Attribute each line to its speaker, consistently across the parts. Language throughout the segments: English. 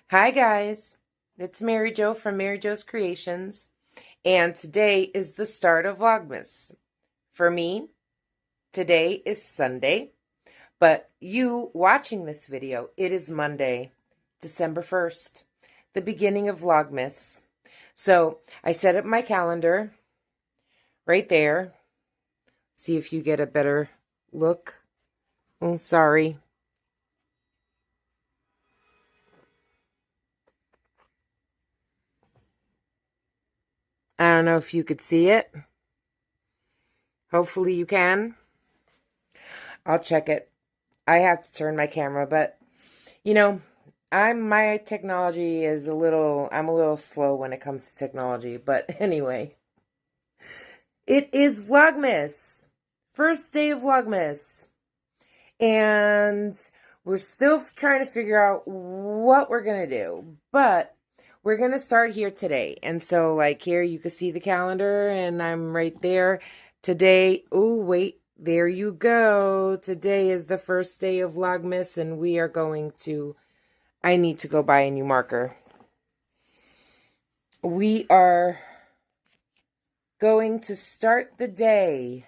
Speaker 1: Hi guys, it's Mary Jo from MaryjoesCreations, and today is the start of Vlogmas. For me, today is Sunday, but you watching this video, it is Monday, December 1st, the beginning of Vlogmas. So I set up my calendar right there. See if you get a better look. Oh, sorry. I don't know if you could see it. Hopefully you can. I'll check it. I have to turn my camera, but you know, my technology is I'm a little slow when it comes to technology, but anyway. It is Vlogmas. First day of Vlogmas. And we're still trying to figure out what we're going to do, but we're going to start here today. And so like here you can see the calendar and I'm right there today. Oh, wait. There you go. Today is the first day of Vlogmas, and we are going to... I need to go buy a new marker. We are going to start the day.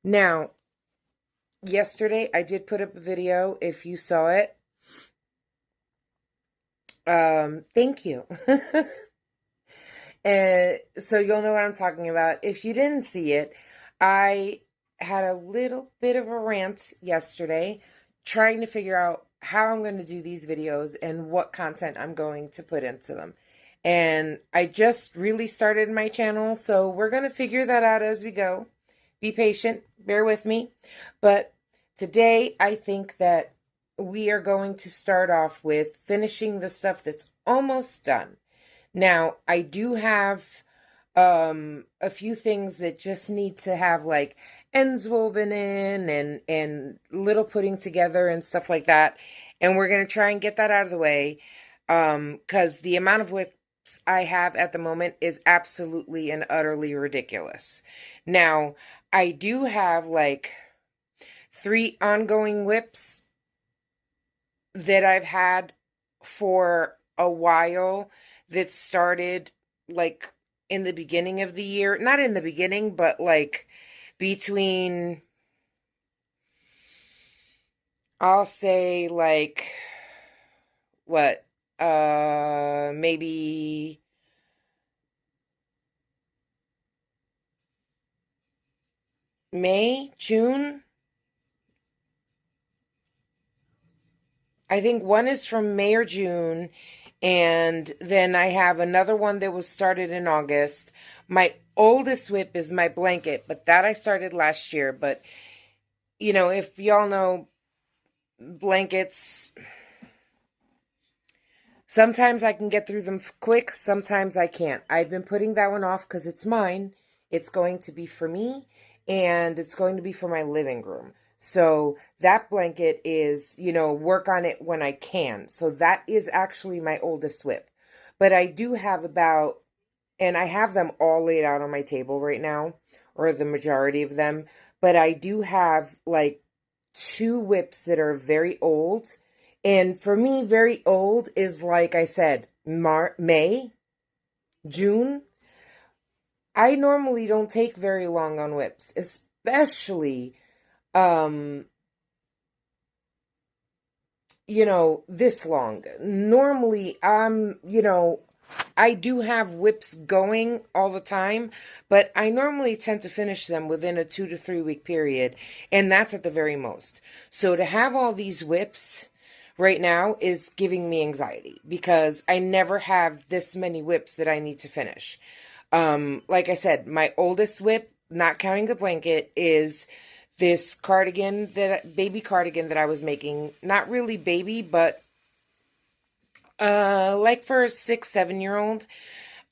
Speaker 1: Now, yesterday I did put up a video, if you saw it. Thank you. And so you'll know what I'm talking about. If you didn't see it, I had a little bit of a rant yesterday trying to figure out how I'm going to do these videos and what content I'm going to put into them. And I just really started my channel, so we're going to figure that out as we go. Be patient, bear with me. But today I think that we are going to start off with finishing the stuff that's almost done. Now, I do have a few things that just need to have like ends woven in and little putting together and stuff like that. And we're going to try and get that out of the way because the amount of whips I have at the moment is absolutely and utterly ridiculous. Now, I do have like 3 ongoing whips that I've had for a while that started like in the beginning of the year. Not in the beginning, but like between, I'll say like, what, maybe May, June. I think one is from May or June, and then I have another one that was started in August. My oldest whip is my blanket, but that I started last year. But, you know, if y'all know, blankets, sometimes I can get through them quick, sometimes I can't. I've been putting that one off because it's mine. It's going to be for me, and it's going to be for my living room. So that blanket is, you know, work on it when I can. So that is actually my oldest whip. But I do have about, and I have them all laid out on my table right now, or the majority of them. But I do have like 2 whips that are very old. And for me, very old is, like I said, May, June. I normally don't take very long on whips, especially you know, this long. Normally, you know, I do have whips going all the time, but I normally tend to finish them within a 2 to 3 week period, and that's at the very most. So to have all these whips right now is giving me anxiety because I never have this many whips that I need to finish. Like I said, my oldest whip, not counting the blanket, is this cardigan, baby cardigan that I was making. Not really baby, but like for a 6-7-year-old.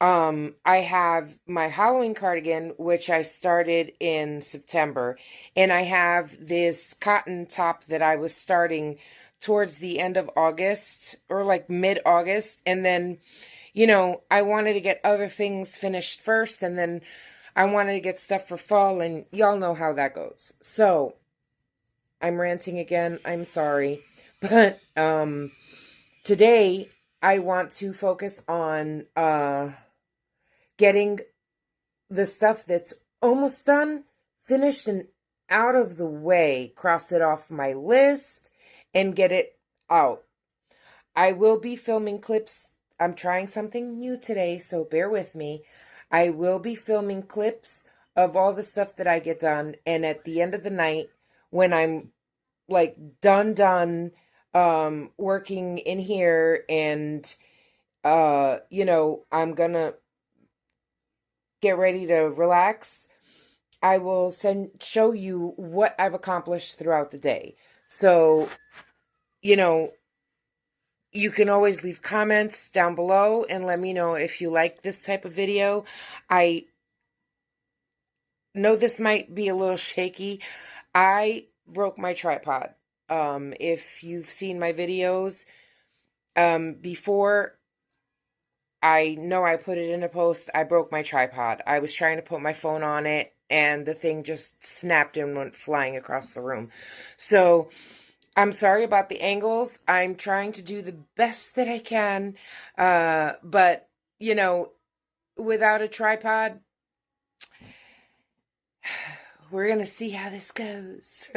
Speaker 1: I have my Halloween cardigan, which I started in September, and I have this cotton top that I was starting towards the end of August or like mid-August, and then, you know, I wanted to get other things finished first, and then I wanted to get stuff for fall, and y'all know how that goes. So, I'm ranting again. I'm sorry. But, today, I want to focus on getting the stuff that's almost done, finished, and out of the way, cross it off my list, and get it out. I will be filming clips. I'm trying something new today, so bear with me. I will be filming clips of all the stuff that I get done, and at the end of the night, when I'm like done working in here, and I'm gonna get ready to relax, I will show you what I've accomplished throughout the day. So, you know, you can always leave comments down below and let me know if you like this type of video. I know this might be a little shaky. I broke my tripod. If you've seen my videos before, I know I put it in a post. I broke my tripod. I was trying to put my phone on it, and the thing just snapped and went flying across the room. So I'm sorry about the angles. I'm trying to do the best that I can. But, without a tripod, we're going to see how this goes.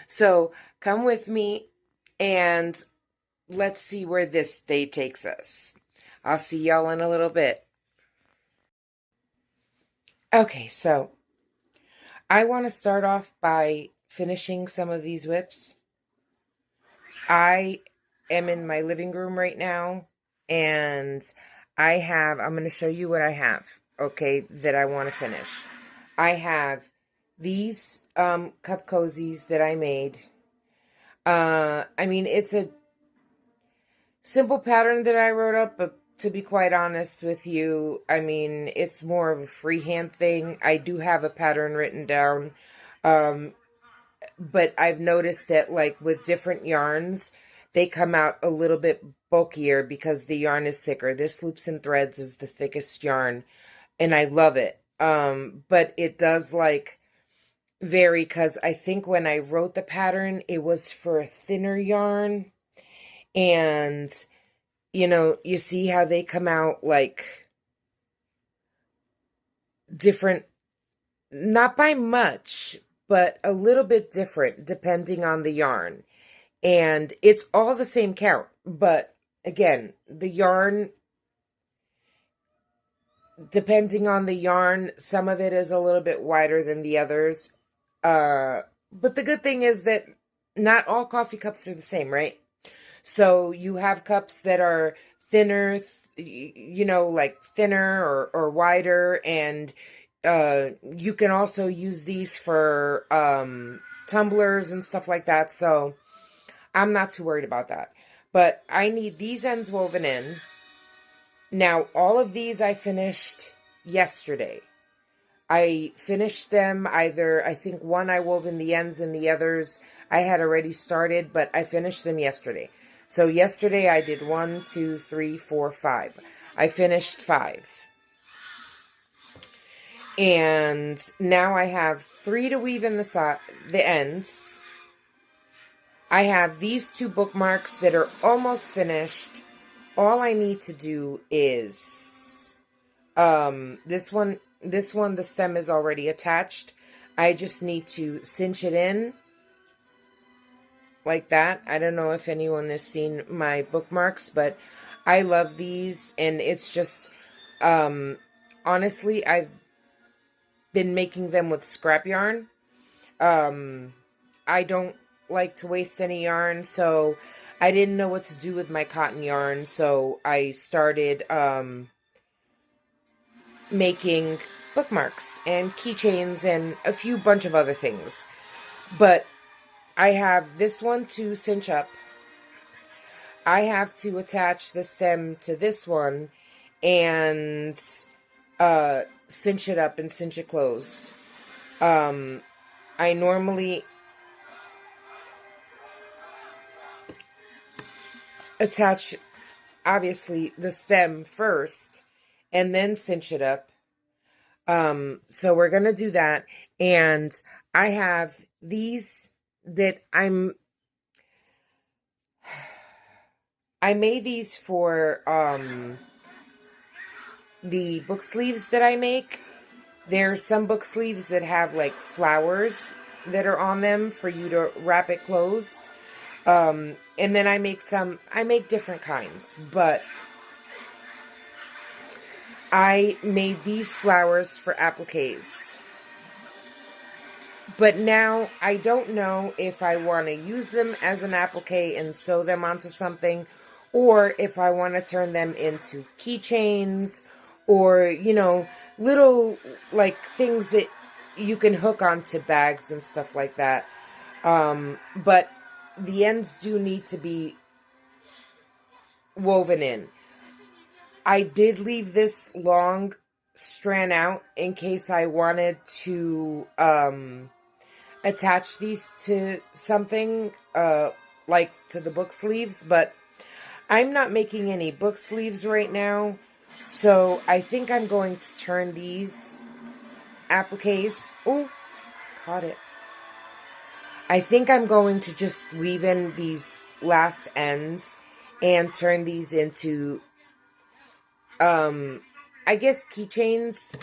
Speaker 1: So come with me and let's see where this day takes us. I'll see y'all in a little bit. Okay, so I want to start off by finishing some of these whips. I am in my living room right now, and I'm going to show you what I have, okay, that I want to finish. I have these cup cozies that I made. It's a simple pattern that I wrote up, but to be quite honest with you, it's more of a freehand thing. I do have a pattern written down, but I've noticed that, like, with different yarns, they come out a little bit bulkier because the yarn is thicker. This Loops and Threads is the thickest yarn, and I love it. But it does, like, vary, because I think when I wrote the pattern, it was for a thinner yarn, and you see how they come out, like, different, not by much, but a little bit different depending on the yarn. And it's all the same count, but again, the yarn, depending on the yarn, some of it is a little bit wider than the others. But the good thing is that not all coffee cups are the same, right? So you have cups that are thinner, like thinner or wider, and you can also use these for tumblers and stuff like that. So I'm not too worried about that. But I need these ends woven in. Now, all of these I finished yesterday. I finished them either, I think one I wove in the ends and the others I had already started, but I finished them yesterday. So yesterday I did 1, 2, 3, 4, 5. I finished 5. And now I have 3 to weave in the ends. I have these 2 bookmarks that are almost finished. All I need to do is this one, the stem is already attached. I just need to cinch it in like that. I don't know if anyone has seen my bookmarks, but I love these, and it's just honestly, I've been making them with scrap yarn. I don't like to waste any yarn, so I didn't know what to do with my cotton yarn, so I started making bookmarks and keychains and a few bunch of other things. But I have this one to cinch up. I have to attach the stem to this one and cinch it up and cinch it closed. I normally attach, obviously, the stem first and then cinch it up. So we're going to do that. And I have these that I made these for the book sleeves that I make. There's some book sleeves that have like flowers that are on them for you to wrap it closed. And then I make different kinds, but I made these flowers for appliques. But now I don't know if I want to use them as an applique and sew them onto something, or if I want to turn them into keychains or, little like things that you can hook onto bags and stuff like that. But the ends do need to be woven in. I did leave this long strand out in case I wanted to attach these to something, like to the book sleeves, but I'm not making any book sleeves right now, so I think I'm going to turn these appliques, oh, caught it. I think I'm going to just weave in these last ends and turn these into, I guess keychains.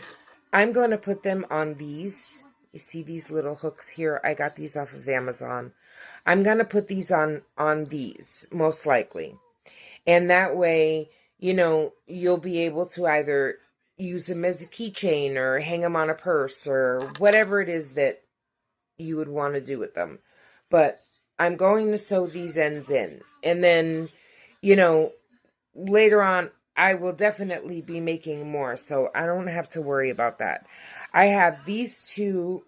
Speaker 1: I'm going to put them on these. You see these little hooks here? I got these off of Amazon. I'm going to put these on these, most likely. And that way, you'll be able to either use them as a keychain or hang them on a purse or whatever it is that you would want to do with them. But I'm going to sew these ends in. And then, later on, I will definitely be making more, so I don't have to worry about that. I have these two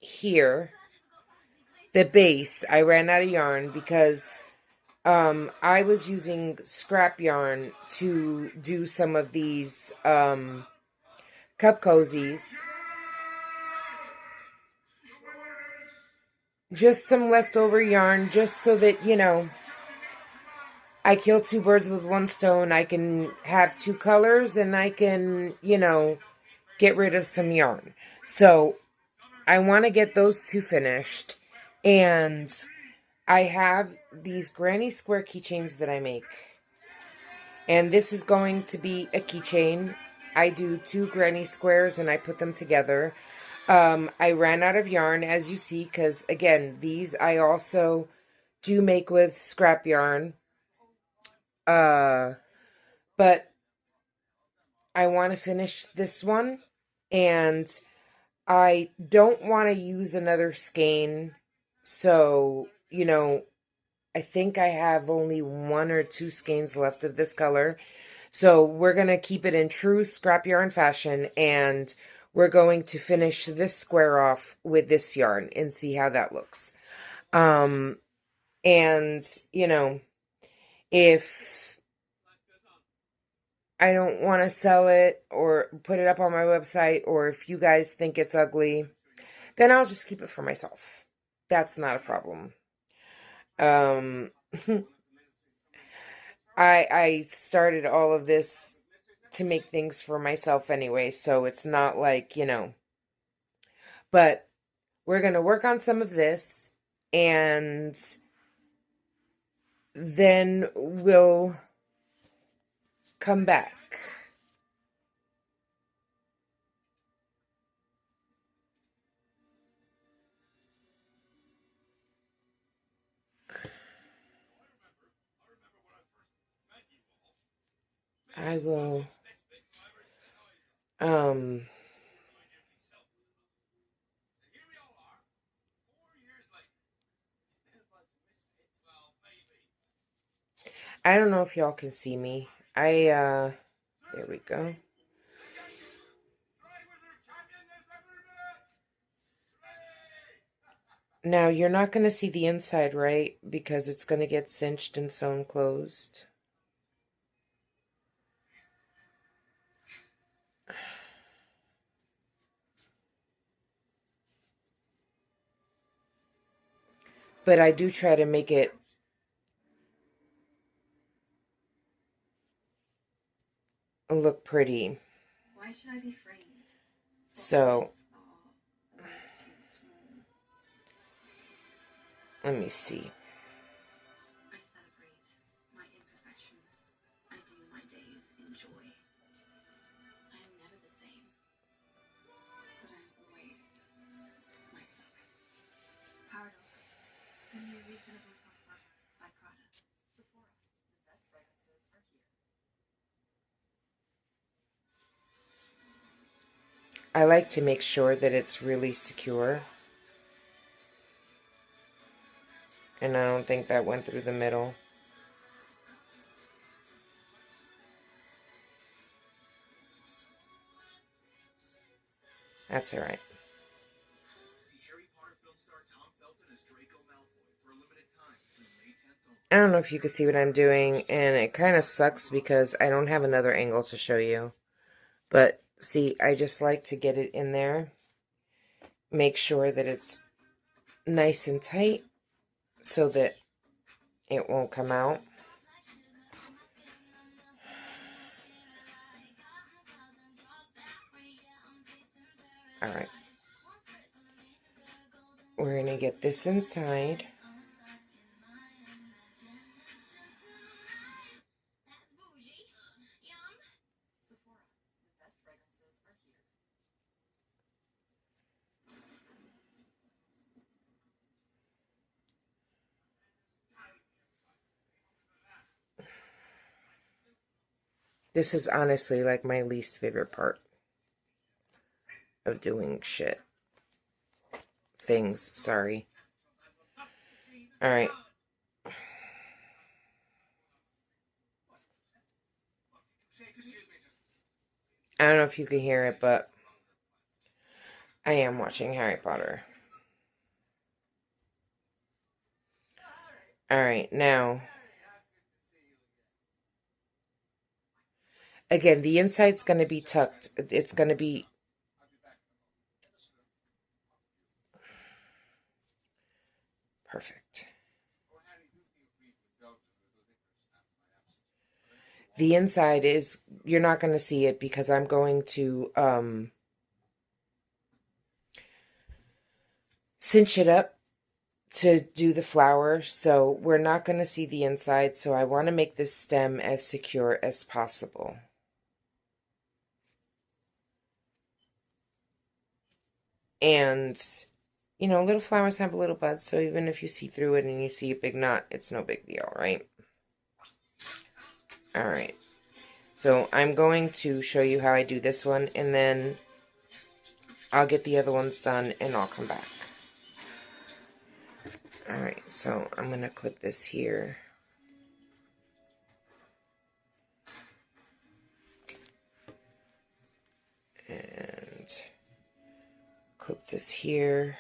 Speaker 1: here. The base, I ran out of yarn because I was using scrap yarn to do some of these cup cozies. Just some leftover yarn, just so that, I kill two birds with one stone. I can have two colors and I can, get rid of some yarn. So I want to get those two finished. And I have these granny square keychains that I make. And this is going to be a keychain. I do 2 granny squares and I put them together. I ran out of yarn, as you see, because, again, these I also do make with scrap yarn. But I want to finish this one, and I don't want to use another skein, so, I think I have only 1 or 2 skeins left of this color. So we're going to keep it in true scrap yarn fashion, and we're going to finish this square off with this yarn and see how that looks. And, if I don't want to sell it or put it up on my website, or if you guys think it's ugly, then I'll just keep it for myself. That's not a problem. I started all of this to make things for myself anyway, so it's not like, but we're going to work on some of this, and then we'll come back. I will, I don't know if y'all can see me. There we go. Now, you're not going to see the inside, right? Because it's going to get cinched and sewn closed. But I do try to make it look pretty.
Speaker 2: Why should I be framed?
Speaker 1: So, let me see.
Speaker 2: I celebrate my imperfections. joy. I am never the same, but I am always myself. Paradox. The new reasonable parfum by Prada. Sephora. The best fragrances are here.
Speaker 1: I like to make sure that it's really secure. And I don't think that went through the middle. That's all right. I don't know if you can see what I'm doing, and it kind of sucks because I don't have another angle to show you. But see, I just like to get it in there. Make sure that it's nice and tight so that it won't come out. All right. We're going to get this inside. This is honestly like my least favorite part of doing things. Sorry. All right. I don't know if you can hear it, but I am watching Harry Potter. All right, now, again, the inside's going to be tucked. It's going to be perfect. The inside is, you're not going to see it because I'm going to cinch it up to do the flower. So we're not going to see the inside. So I want to make this stem as secure as possible. And, you know, little flowers have little buds. So even if you see through it and you see a big knot, it's no big deal, right? All right. So I'm going to show you how I do this one, and then I'll get the other ones done, and I'll come back. Alright, so I'm going to clip this here. And clip this here.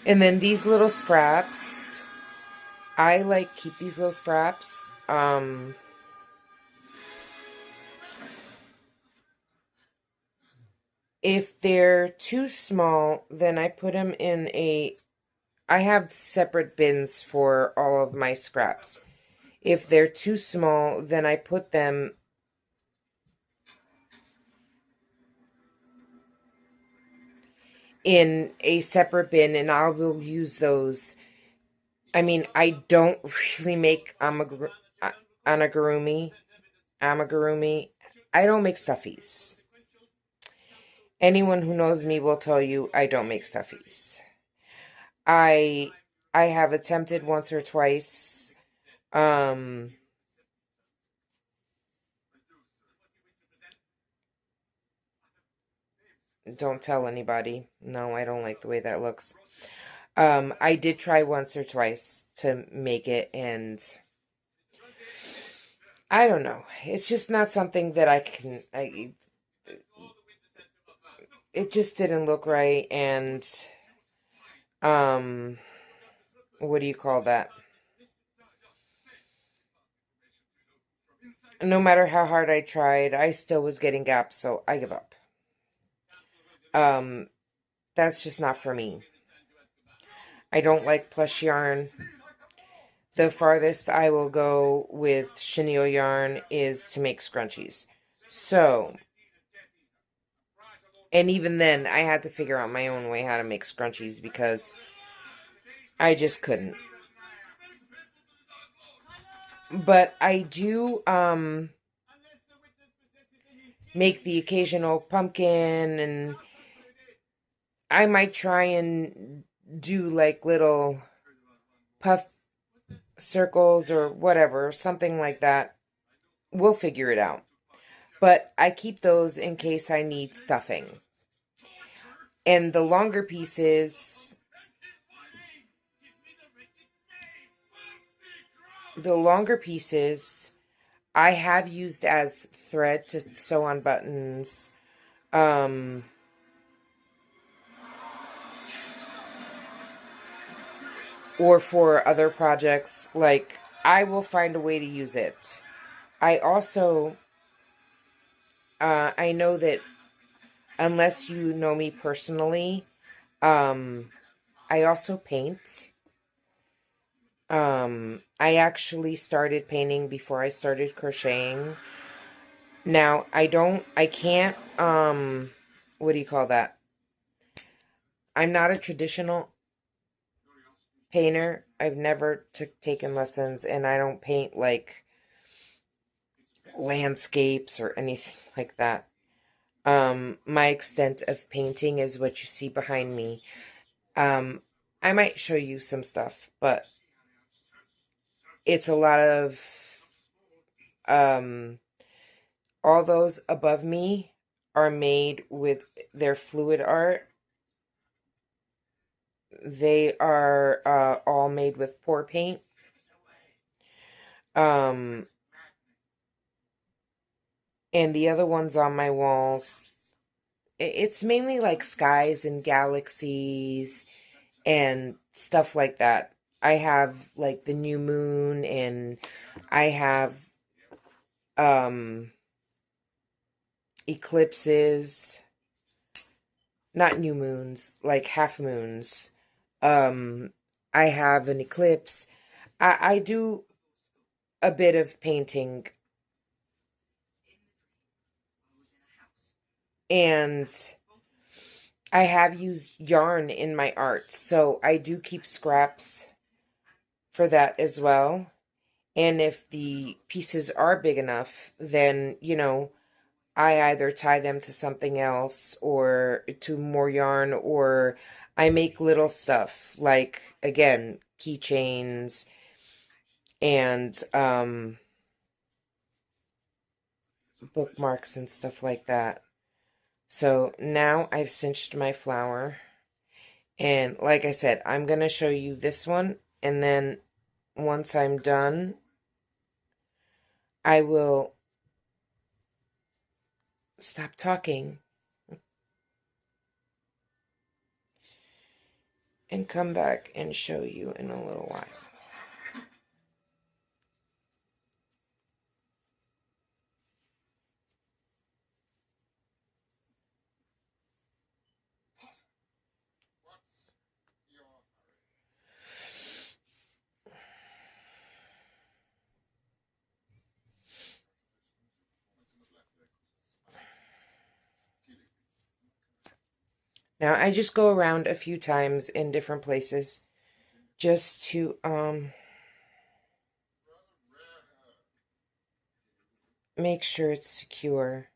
Speaker 1: And then these little scraps, I like keep these little scraps. If they're too small, then I put them in I have separate bins for all of my scraps. If they're too small, then I put them in a separate bin, and I will use those. I mean, I don't really make amigurumi. I don't make stuffies. Anyone who knows me will tell you I don't make stuffies. I have attempted once or twice. Don't tell anybody. No, I don't like the way that looks. I did try once or twice to make it, and I don't know. It's just not something that it just didn't look right, and what do you call that? No matter how hard I tried, I still was getting gaps, so I give up. That's just not for me. I don't like plush yarn. The farthest I will go with chenille yarn is to make scrunchies. So, and even then, I had to figure out my own way how to make scrunchies because I just couldn't. But I do make the occasional pumpkin, and I might try and do like little puff circles or whatever, something like that. We'll figure it out. But I keep those in case I need stuffing. And the longer pieces I have used as thread to sew on buttons. Um, or for other projects, like I will find a way to use it. I also, I know that unless you know me personally, I also paint. I actually started painting before I started crocheting. Now, I can't, what do you call that? I'm not a traditional painter. I've never taken lessons, and I don't paint like landscapes or anything like that. My extent of painting is what you see behind me. Um, I might show you some stuff, but it's a lot of, um, all those above me are made with their fluid art. They are all made with pour paint. Um, and the other ones on my walls, it's mainly like skies and galaxies and stuff like that. I have like the new moon, and I have um eclipses, not new moons, like half moons. Um I have an eclipse. I do a bit of painting, and I have used yarn in my art, so I do keep scraps for that as well. And if the pieces are big enough, then, I either tie them to something else or to more yarn, or I make little stuff like, again, keychains and bookmarks and stuff like that. So now I've cinched my flower. And like I said, I'm going to show you this one. And then once I'm done, I will stop talking and come back and show you in a little while. Now I just go around a few times in different places just to make sure it's secure.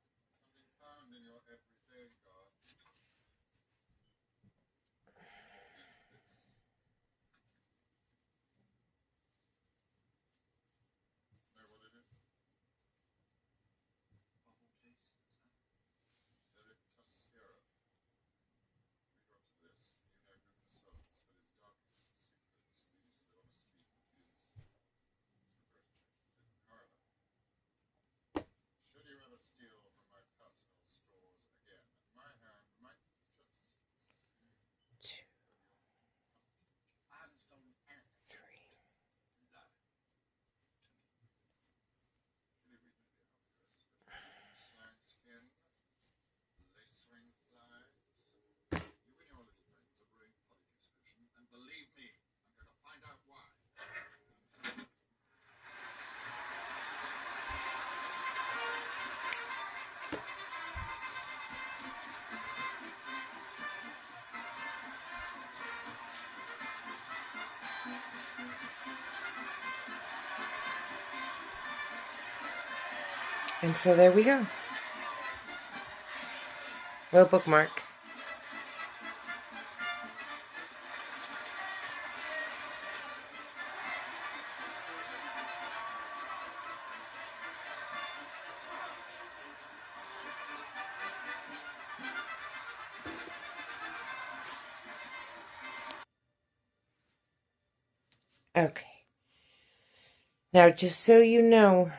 Speaker 1: And so there we go. Little bookmark. Okay. Now, just so you know,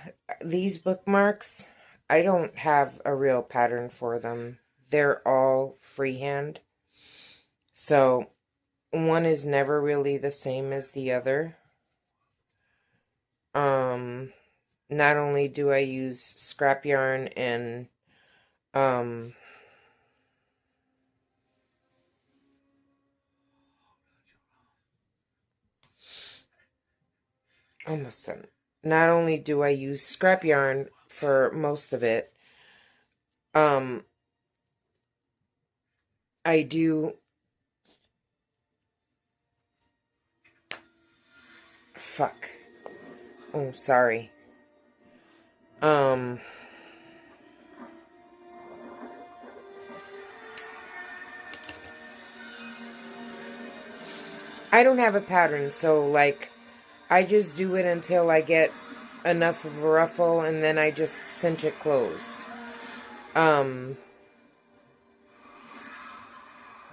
Speaker 1: these bookmarks, I don't have a real pattern for them. They're all freehand. So, one is never really the same as the other. Not only do I use scrap yarn and, almost done. Not only do I use scrap yarn for most of it, I do, fuck. Oh, sorry. I don't have a pattern, so, like, I just do it until I get enough of a ruffle, and then I just cinch it closed.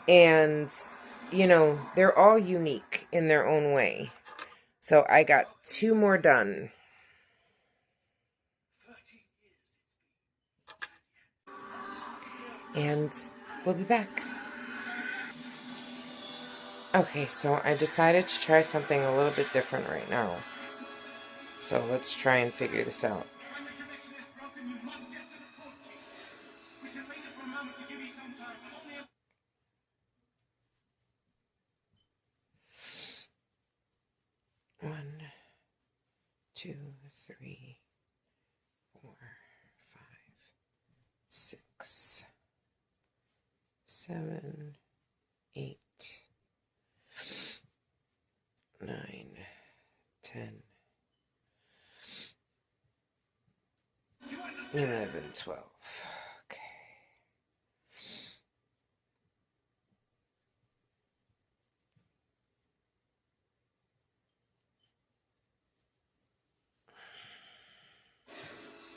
Speaker 1: And, you know, they're all unique in their own way. So I got 2 more done. And we'll be back. Okay, so I decided to try something a little bit different right now. So let's try and figure this out. One, 2, 3, 4, 5, 6, 7, 8, 9, 10, 11, 12. Okay.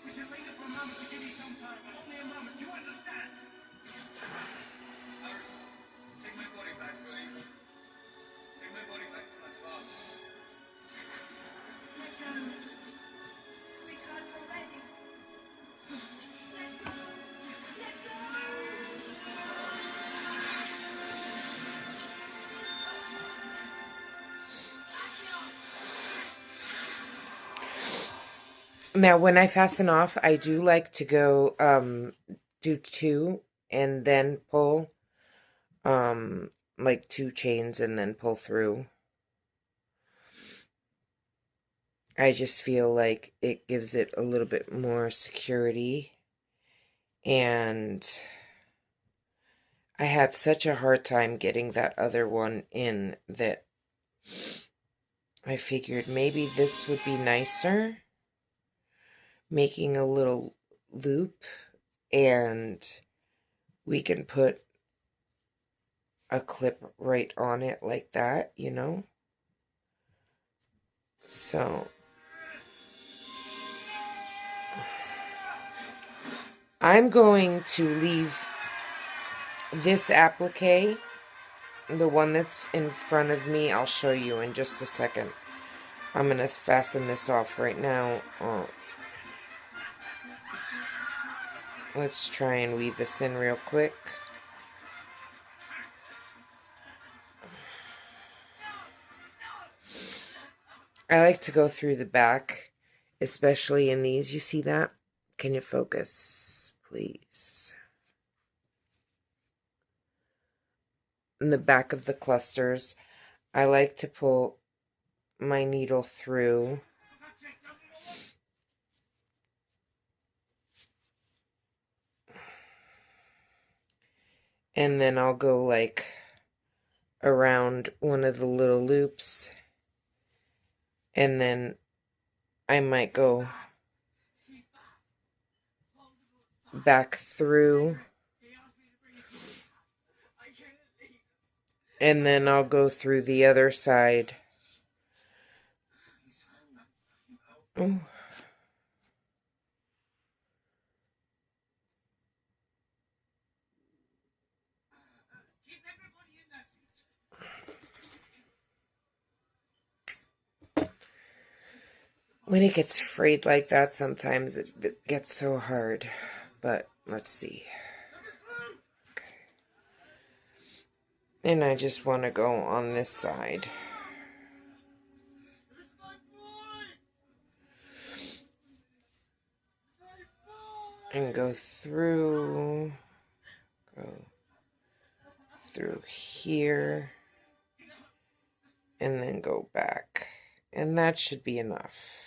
Speaker 1: We can linger for a moment to give you some time, but only a moment. Do you understand? Harry, take my body back, will you? Take my body back to my father.
Speaker 2: Let go. Sweetheart, already. Let go. Let go.
Speaker 1: Now, when I fasten off, I do like to go do 2 and then pull, like 2 chains and then pull through. I just feel like it gives it a little bit more security. And I had such a hard time getting that other one in that I figured maybe this would be nicer. Making a little loop, and we can put a clip right on it like that, you know? So I'm going to leave this applique, the one that's in front of me, I'll show you in just a second. I'm going to fasten this off right now. Let's try and weave this in real quick. I like to go through the back, especially in these. You see that? Can you focus, please? In the back of the clusters, I like to pull my needle through. And then I'll go like around one of the little loops. And then I might go back through, and then I'll go through the other side. Oh. When it gets frayed like that, sometimes it gets so hard. But let's see. Okay. And I just want to go on this side. And go through here, and then go back. And that should be enough.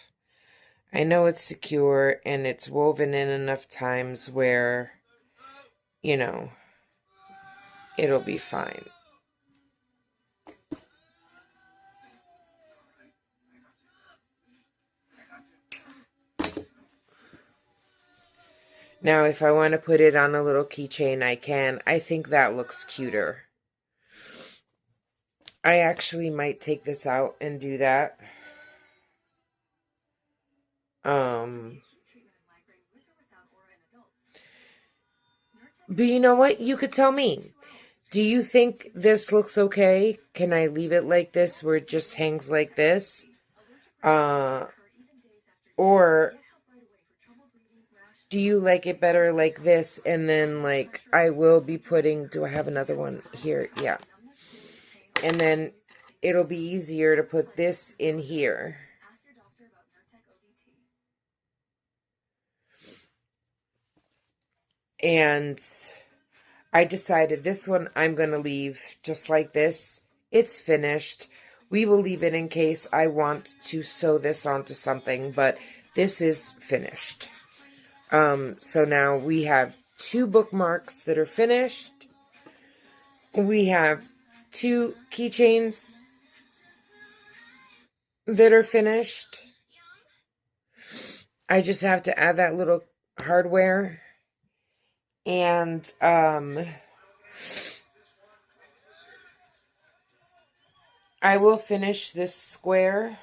Speaker 1: I know it's secure, and it's woven in enough times where, you know, it'll be fine. Now, if I want to put it on a little keychain, I can. I think that looks cuter. I actually might take this out and do that. But you know what? You could tell me. Do you think this looks okay? Can I leave it like this where it just hangs like this? Or do you like it better like this? And then like I will be putting, do I have another one here? Yeah. And then it'll be easier to put this in here. And I decided this one I'm going to leave just like this. It's finished. We will leave it in case I want to sew this onto something, but this is finished. So now we have 2 bookmarks that are finished. We have 2 keychains that are finished. I just have to add that little hardware. And, I will finish this square.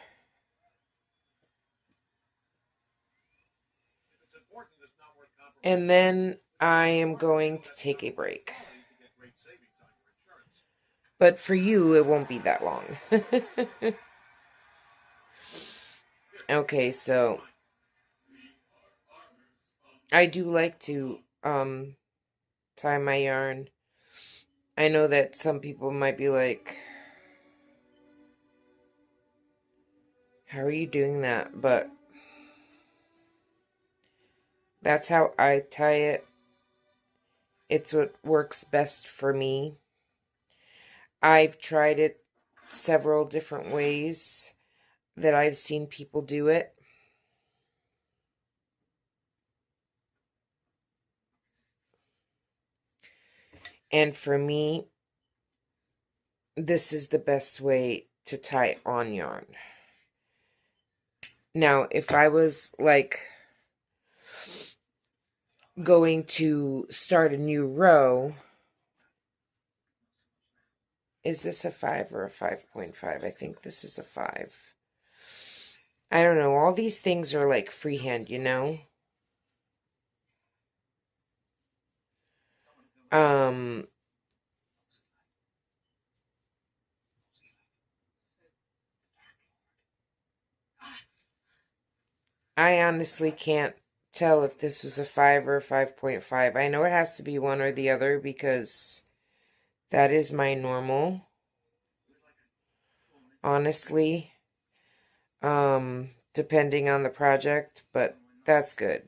Speaker 1: And then I am going to take a break. But for you, it won't be that long. Okay, so I do like to tie my yarn. I know that some people might be like, how are you doing that? But that's how I tie it. It's what works best for me. I've tried it several different ways that I've seen people do it. And for me, this is the best way to tie on yarn. Now, if I was like going to start a new row, is this a 5 or a 5.5? I think this is a 5. I don't know. All these things are like freehand, you know? I honestly can't tell if this was a 5 or a 5.5. I know it has to be one or the other because that is my normal. Honestly. Depending on the project, but that's good.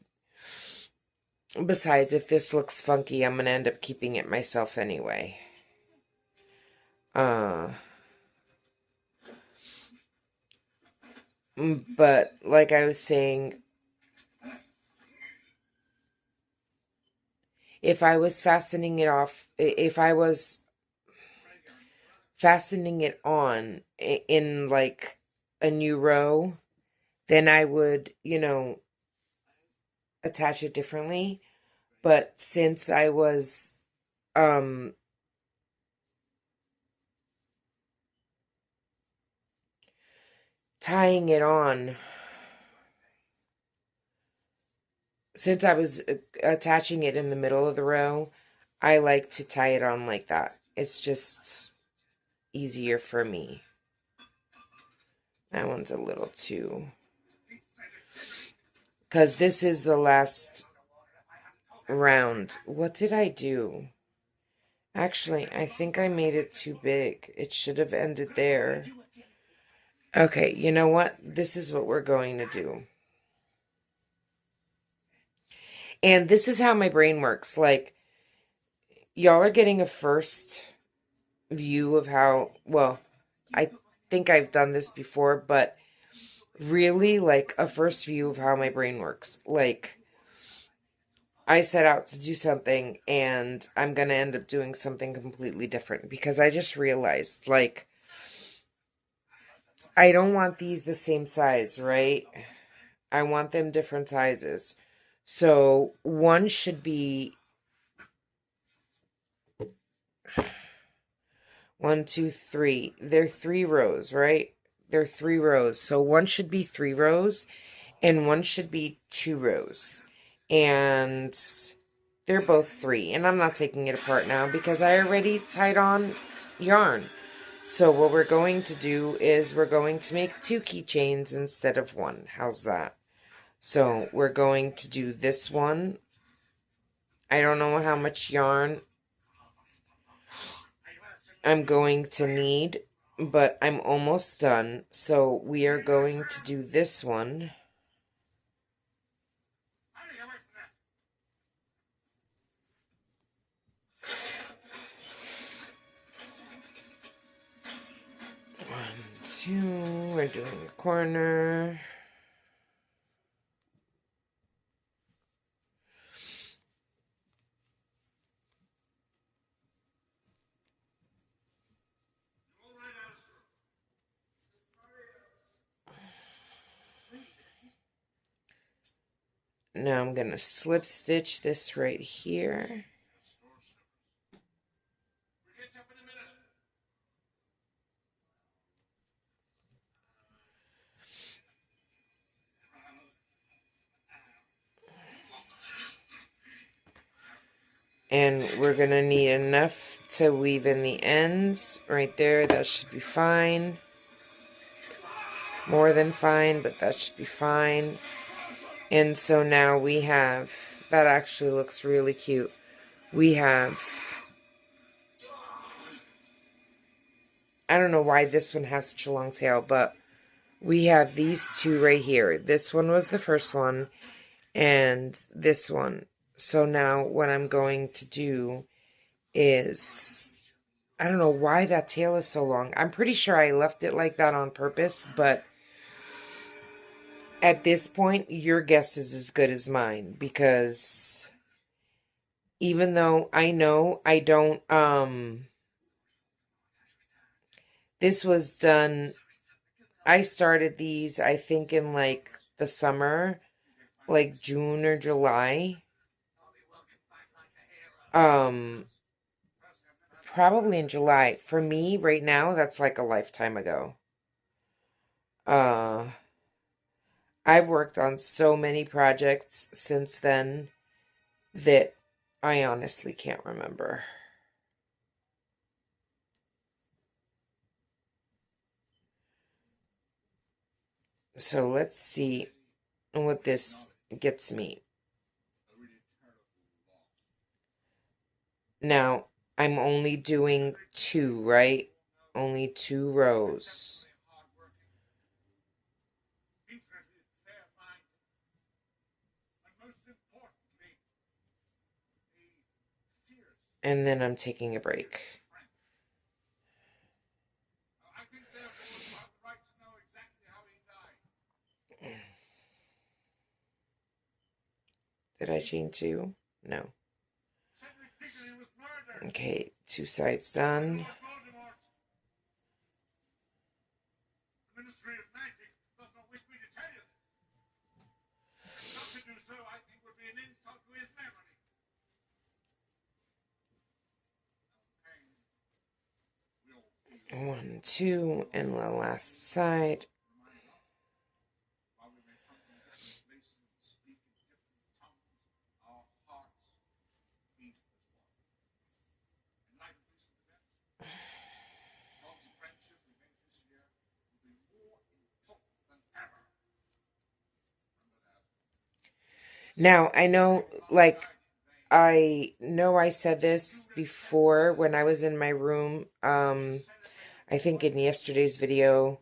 Speaker 1: Besides, if this looks funky, I'm gonna end up keeping it myself anyway. But like I was saying, if I was fastening it off, if I was fastening it on in like a new row, then I would, you know, attach it differently. But since I was tying it on, since I was attaching it in the middle of the row, I like to tie it on like that. It's just easier for me. That one's a little too... Because this is the last round. What did I do? Actually, I think I made it too big. It should have ended there. Okay, you know what? This is what we're going to do. And this is how my brain works. Like, y'all are getting a first view of how, well, I think I've done this before, but really, like, a first view of how my brain works. Like, I set out to do something, and I'm going to end up doing something completely different, because I just realized, like, I don't want these the same size, right? I want them different sizes. So, one should be 1, 2, 3. They're 3 rows, right? They're 3 rows. So one should be 3 rows and one should be 2 rows. And they're both 3. And I'm not taking it apart now because I already tied on yarn. So what we're going to do is we're going to make 2 keychains instead of 1. How's that? So we're going to do this one. I don't know how much yarn I'm going to need, but I'm almost done. So we are going to do this one. One, two, we're doing the corner. Now I'm going to slip stitch this right here. And we're going to need enough to weave in the ends right there. That should be fine. More than fine, but that should be fine. And so now we have, that actually looks really cute. We have, I don't know why this one has such a long tail, but we have these 2 right here. This one was the first one, and this one. So now what I'm going to do is, I don't know why that tail is so long. I'm pretty sure I left it like that on purpose, but at this point, your guess is as good as mine, because even though I know I don't, this was done, I started these, I think, in like the summer, like June or July. Probably in July. For me, right now, that's like a lifetime ago. I've worked on so many projects since then that I honestly can't remember. So let's see what this gets me. Now, I'm only doing 2, right? Only 2 rows. And then I'm taking a break. Did I chain 2? No. Okay, 2 sides done. 1, 2, and the last side. Now, I know, like, I know I said this before when I was in my room, I think in yesterday's video,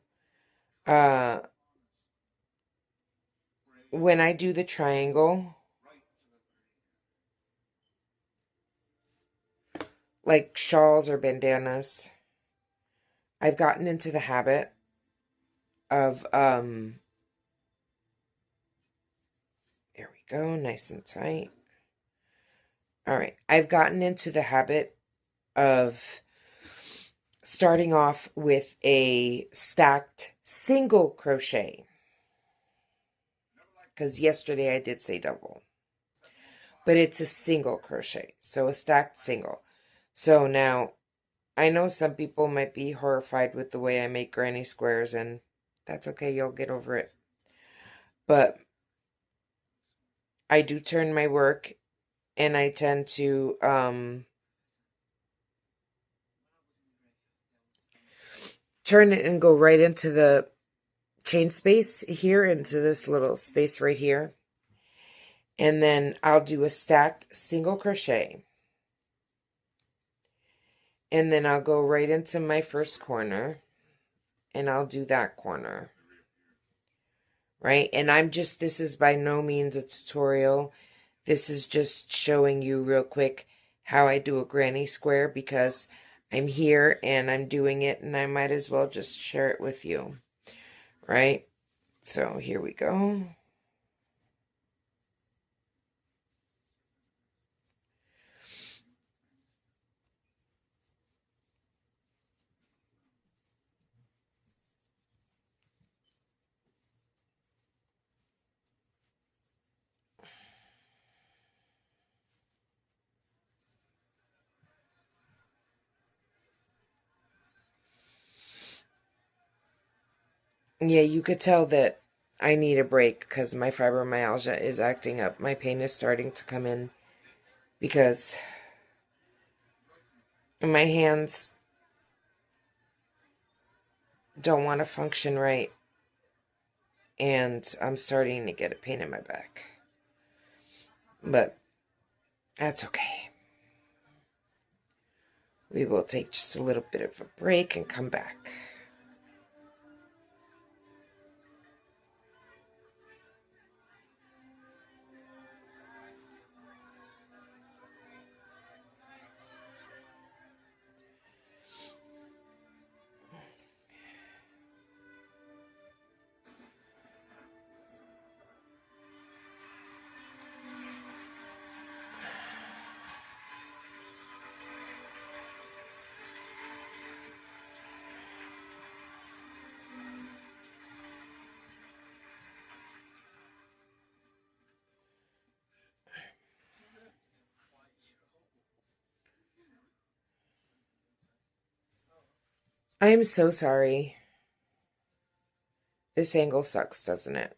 Speaker 1: uh, when I do the triangle, like shawls or bandanas, I've gotten into the habit of, there we go, nice and tight. All right, I've gotten into the habit of starting off with a stacked single crochet, because yesterday I did say double, but it's a single crochet, so a stacked single. So now, I know some people might be horrified with the way I make granny squares, and that's okay, you'll get over it. But I do turn my work, and I tend to turn it and go right into the chain space here, into this little space right here. And then I'll do a stacked single crochet. And then I'll go right into my first corner, and I'll do that corner. Right? And this is by no means a tutorial. This is just showing you real quick how I do a granny square, because I'm here and I'm doing it, and I might as well just share it with you. Right? So here we go. Yeah, you could tell that I need a break because my fibromyalgia is acting up. My pain is starting to come in because my hands don't want to function right, and I'm starting to get a pain in my back. But that's okay. We will take just a little bit of a break and come back. I am so sorry. This angle sucks, doesn't it?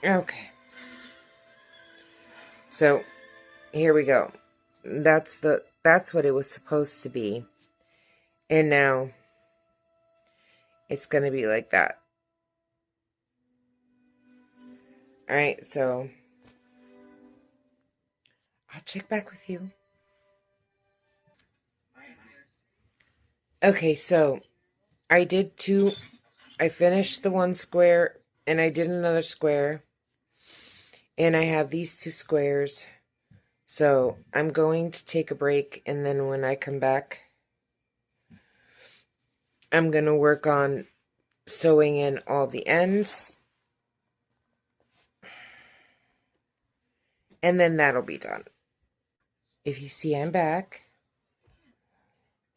Speaker 1: Okay. So, here we go. That's what it was supposed to be. And now it's going to be like that. All right, so I'll check back with you. Okay, so I finished the one square, and I did another square. And I have these two squares. So I'm going to take a break, and then when I come back, I'm going to work on sewing in all the ends, and then that'll be done. If you see, I'm back.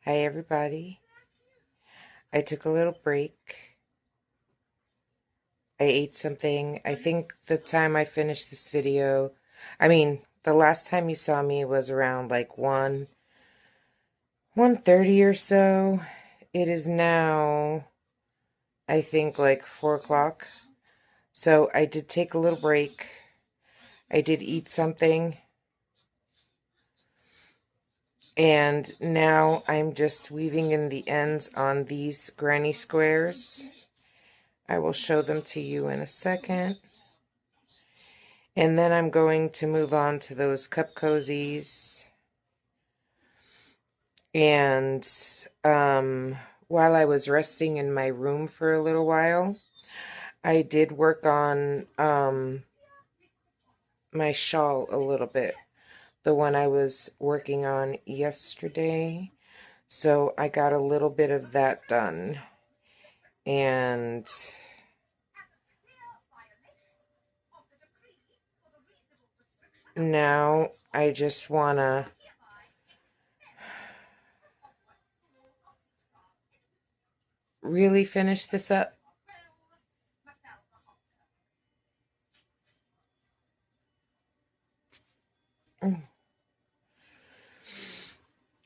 Speaker 1: Hi, everybody. I took a little break. I ate something. I think the time I finished this video, the last time you saw me was around like 1:30 or so. It is now, I think, like 4 o'clock. So I did take a little break. I did eat something. And now I'm just weaving in the ends on these granny squares. I will show them to you in a second. And then I'm going to move on to those cup cozies. And while I was resting in my room for a little while, I did work on my shawl a little bit. The one I was working on yesterday. So I got a little bit of that done. And now I just want to really finish this up.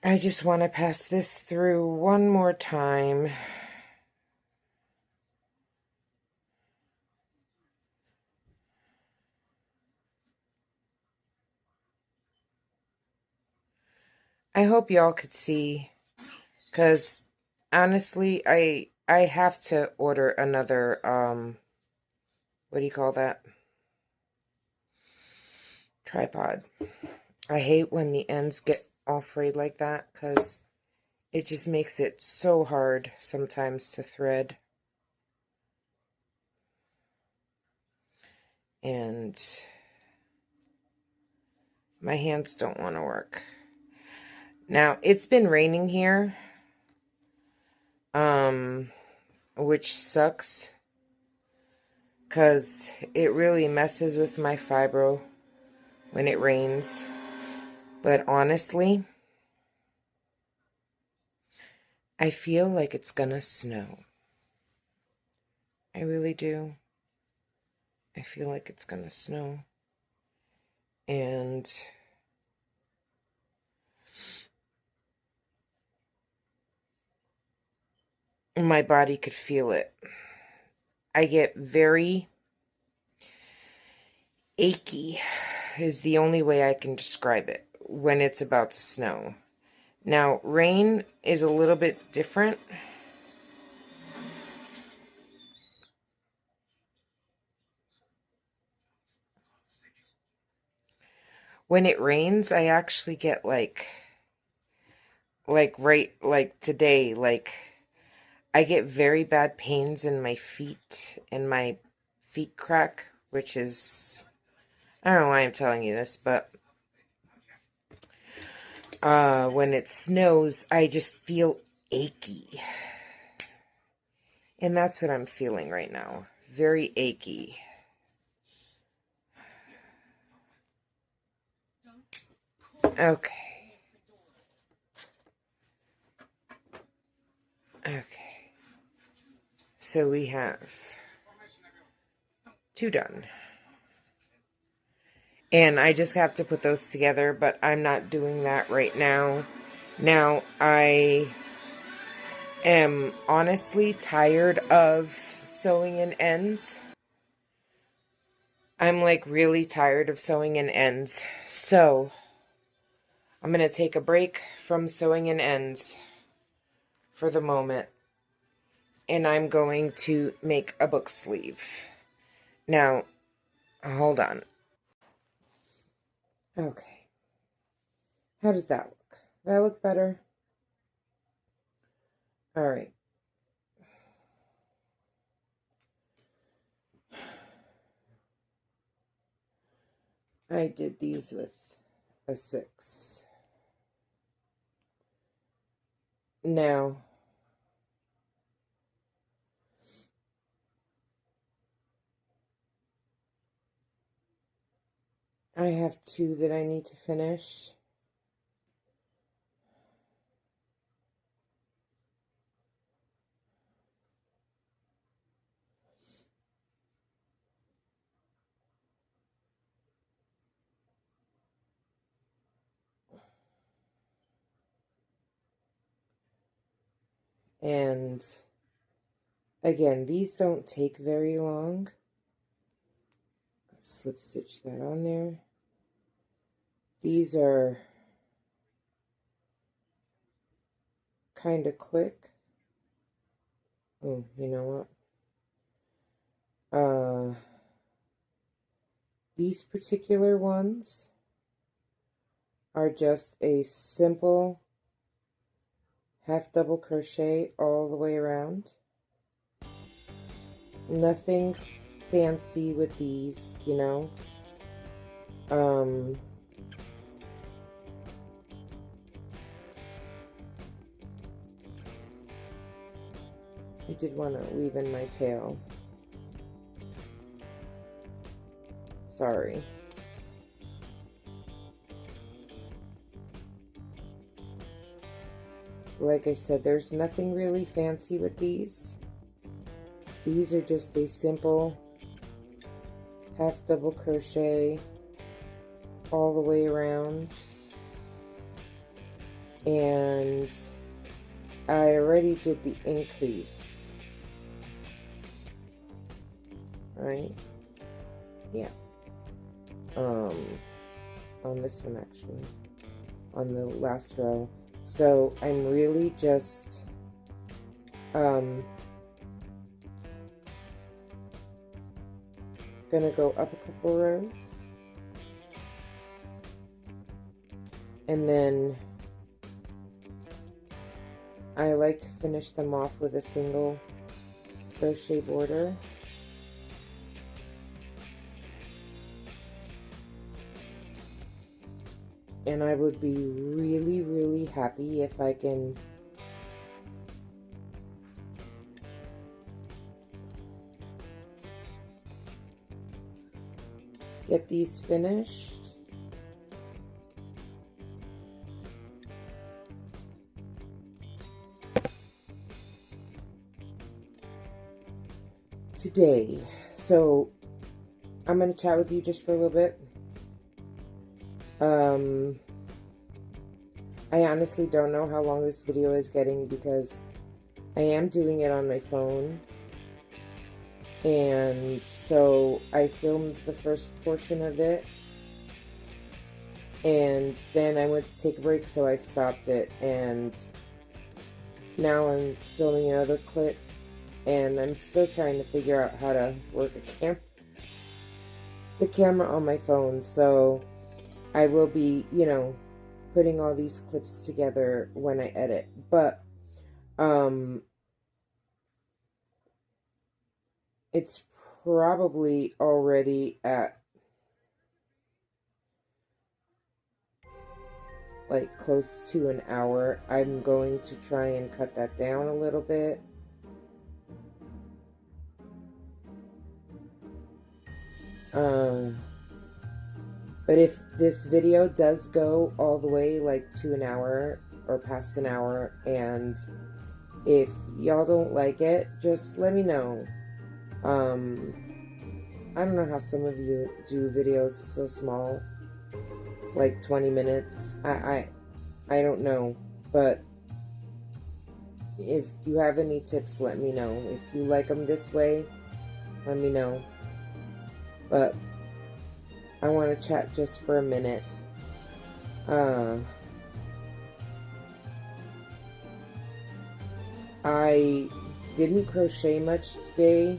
Speaker 1: I just want to pass this through one more time. I hope y'all could see, because honestly, I have to order another, what do you call that? Tripod. I hate when the ends get all frayed like that, because it just makes it so hard sometimes to thread. And my hands don't want to work. Now, it's been raining here, which sucks, because it really messes with my fibro when it rains. But honestly, I feel like it's gonna snow. I really do. I feel like it's gonna snow. And my body could feel it. I get very achy, is the only way I can describe it, when it's about to snow. Now, rain is a little bit different. When it rains, I actually get like today, I get very bad pains in my feet, and my feet crack, which is, I don't know why I'm telling you this, but when it snows, I just feel achy. And that's what I'm feeling right now. Very achy. Okay. Okay. So we have 2 done. And I just have to put those together, but I'm not doing that right now. Now, I am honestly tired of sewing in ends. I'm like really tired of sewing in ends. So, I'm going to take a break from sewing in ends for the moment. And I'm going to make a book sleeve. Now, hold on. Okay. How does that look? Does that look better? All right. I did these with a 6. Now, I have 2 that I need to finish. And again, these don't take very long. Slip stitch that on there. These are kind of quick. Oh, you know what? These particular ones are just a simple half double crochet all the way around. Nothing fancy with these, you know. I did want to weave in my tail. Sorry. Like I said, there's nothing really fancy with these. These are just a simple half double crochet all the way around. And I already did the increase. Right? Yeah. On this one actually. On the last row. So I'm really just gonna go up a couple rows, and then I like to finish them off with a single crochet border. And I would be really, really happy if I can get these finished. Today. So I'm going to chat with you just for a little bit. I honestly don't know how long this video is getting because I am doing it on my phone. And so I filmed the first portion of it. And then I went to take a break, so I stopped it. And now I'm filming another clip. And I'm still trying to figure out how to work the camera on my phone. So I will be, you know, putting all these clips together when I edit. But it's probably already at like close to an hour. I'm going to try and cut that down a little bit. But if this video does go all the way like to an hour or past an hour, and if y'all don't like it, just let me know. I don't know how some of you do videos so small, like 20 minutes. I don't know, but if you have any tips, let me know. If you like them this way, let me know. But I want to chat just for a minute. I didn't crochet much today.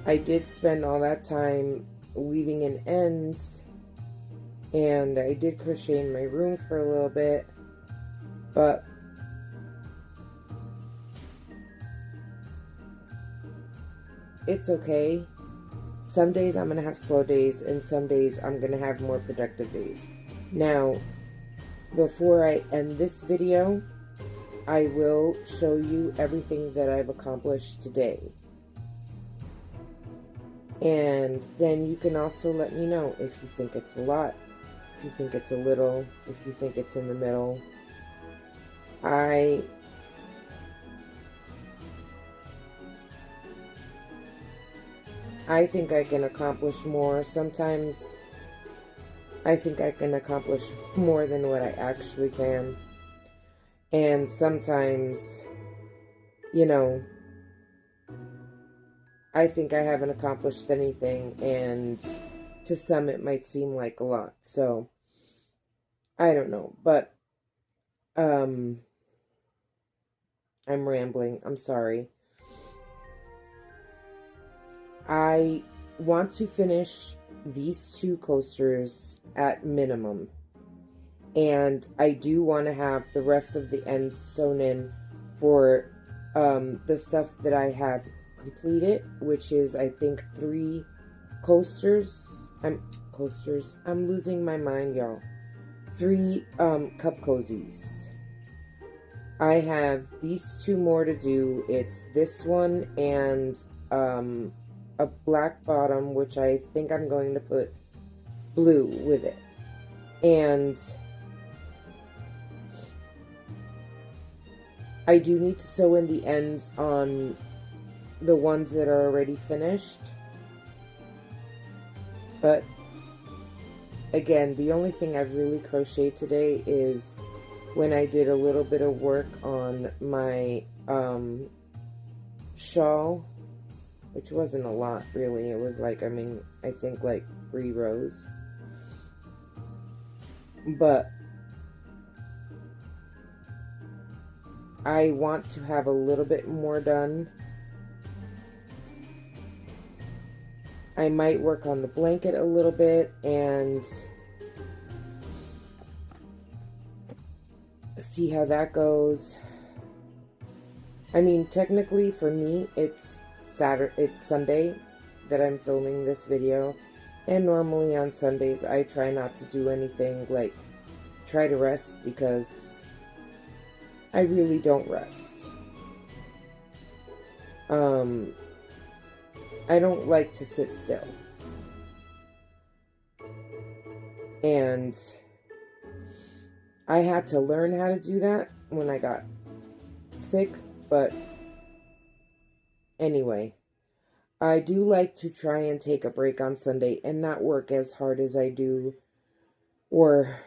Speaker 1: I did spend all that time weaving in ends, and I did crochet in my room for a little bit, but it's okay. Some days I'm going to have slow days, and some days I'm going to have more productive days. Now, before I end this video, I will show you everything that I've accomplished today. And then you can also let me know if you think it's a lot, if you think it's a little, if you think it's in the middle. I think I can accomplish more. Sometimes I think I can accomplish more than what I actually can. And sometimes, you know, I think I haven't accomplished anything, and to some it might seem like a lot. So, I don't know. But, I'm rambling. I'm sorry. I want to finish these 2 coasters at minimum. And I do want to have the rest of the ends sewn in for the stuff that I have completed, which is, I think, 3 coasters. I'm losing my mind, y'all. 3 cup cozies. I have these 2 more to do. It's this one and a black bottom, which I think I'm going to put blue with it. And I do need to sew in the ends on the ones that are already finished. But again, the only thing I've really crocheted today is when I did a little bit of work on my shawl, which wasn't a lot really. It was like, I think like 3 rows. But I want to have a little bit more done. I might work on the blanket a little bit and see how that goes. I mean, technically for me, it's Sunday that I'm filming this video, and normally on Sundays I try not to do anything, like try to rest, because I really don't rest. I don't like to sit still. And I had to learn how to do that when I got sick, but anyway, I do like to try and take a break on Sunday and not work as hard as I do, or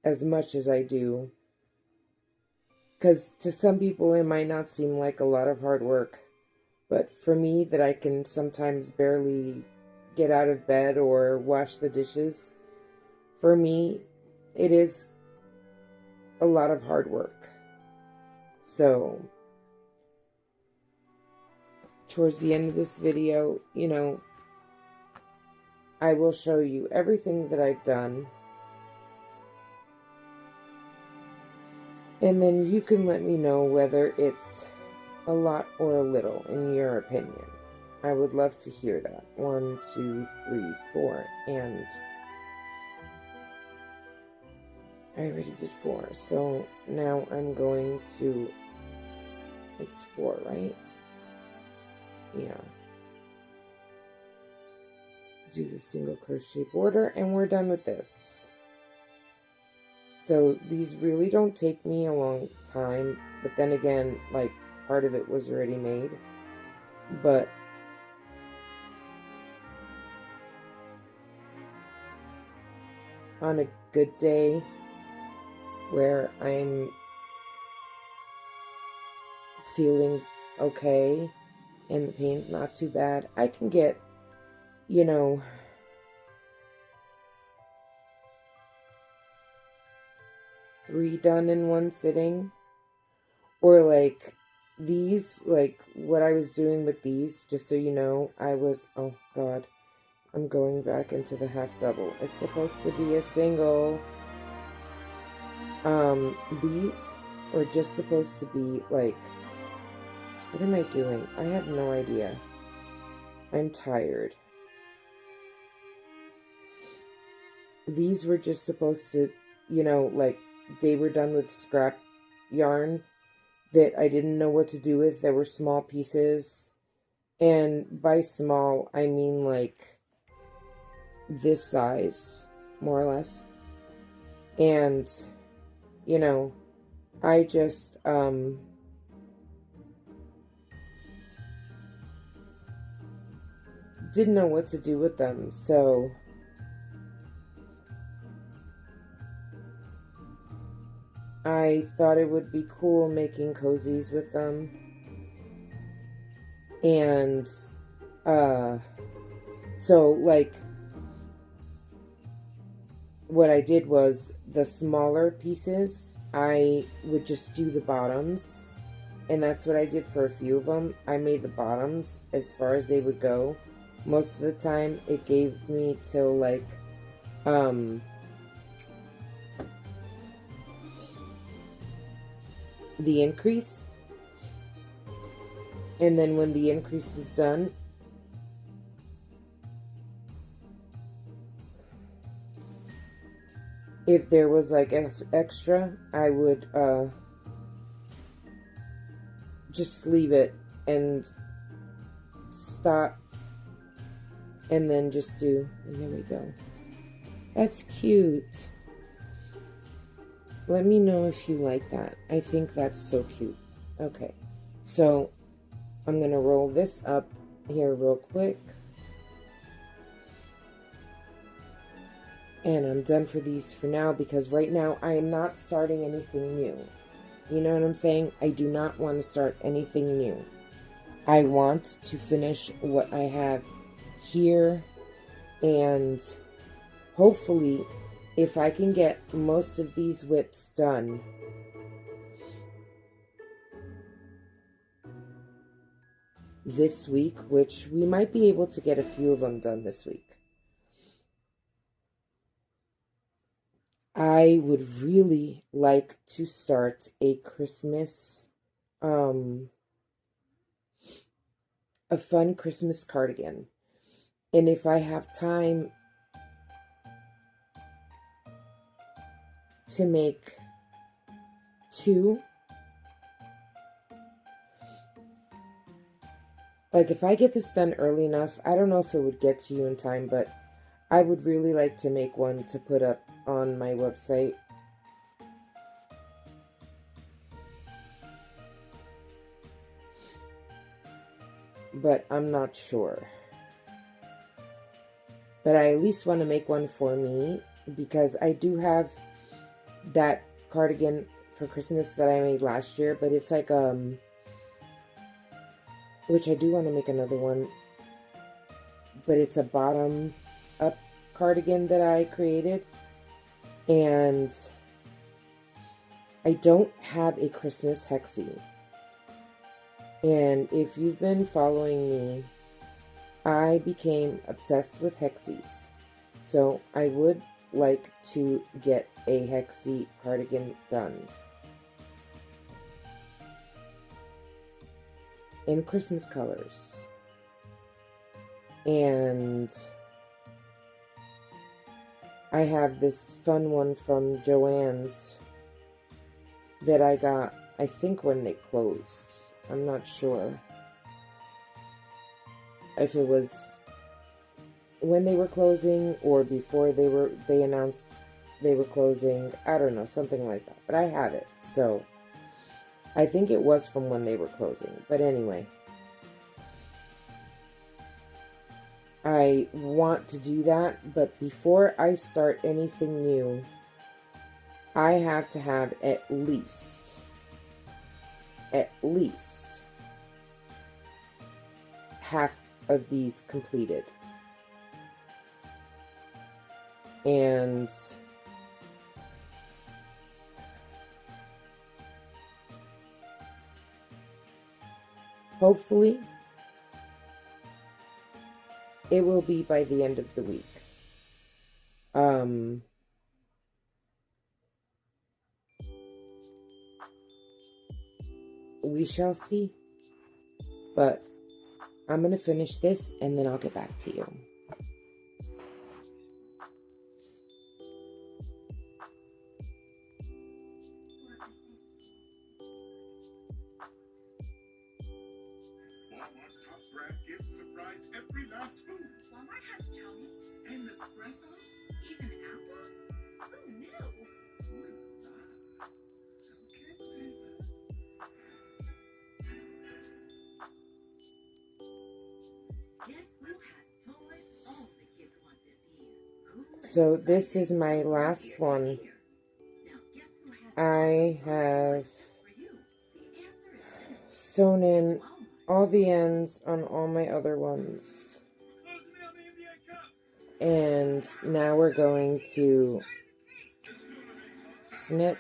Speaker 1: as much as I do. Because to some people it might not seem like a lot of hard work, but for me, that I can sometimes barely get out of bed or wash the dishes, for me, it is a lot of hard work. So, towards the end of this video, you know, I will show you everything that I've done. And then you can let me know whether it's a lot or a little, in your opinion. I would love to hear that. 1, 2, 3, 4, and I already did 4. So now I'm going to, it's 4, right? Yeah. Do the single crochet border, and we're done with this. So these really don't take me a long time, but then again, like, part of it was already made. But on a good day where I'm feeling okay and the pain's not too bad, I can get, you know, 3 done in one sitting. Or like these, like what I was doing with these, just so you know, I was, oh God, I'm going back into the half double. It's supposed to be a single. These are just supposed to be like, what am I doing? I have no idea. I'm tired. these were just supposed to, you know, like they were done with scrap yarn that I didn't know what to do with. There were small pieces. And by small, I mean like this size, more or less. And, you know, I just, didn't know what to do with them. So I thought it would be cool making cozies with them. And, so like, what I did was the smaller pieces, I would just do the bottoms. And that's what I did for a few of them. I made the bottoms as far as they would go. Most of the time, it gave me till like, the increase. And then when the increase was done, if there was like extra, I would just leave it and stop, and then just do, and there we go. That's cute. Let me know if you like that. I think that's so cute. Okay, so I'm gonna roll this up here real quick. And I'm done for these for now, because right now I am not starting anything new. You know what I'm saying? I do not want to start anything new. I want to finish what I have here, and hopefully, if I can get most of these whips done this week, which we might be able to get a few of them done this week, I would really like to start a Christmas, a fun Christmas cardigan. And if I have time to make 2, like if I get this done early enough, I don't know if it would get to you in time, but I would really like to make one to put up on my website. But I'm not sure. But I at least want to make one for me, because I do have that cardigan for Christmas that I made last year, but it's like, which I do want to make another one, but it's a bottom up cardigan that I created, and I don't have a Christmas hexie. And if you've been following me, I became obsessed with hexies. So I would like to get a hexie cardigan done in Christmas colors. And I have this fun one from Joann's that I got, I think, when they closed. I'm not sure if it was when they were closing or before they announced they were closing. I don't know, something like that. But I have it, so I think it was from when they were closing. But anyway, I want to do that, but before I start anything new, I have to have at least half of these completed. And hopefully it will be by the end of the week. We shall see. But I'm going to finish this and then I'll get back to you.
Speaker 2: brand gift surprised every last food. Walmart has Jones and Nespresso, even Apple. Who knew? Who knew that? Okay, Lisa. Guess who has toys all the kids want this year?
Speaker 1: So this is my last one. I have sewn in all the ends on all my other ones. And now we're going to snip.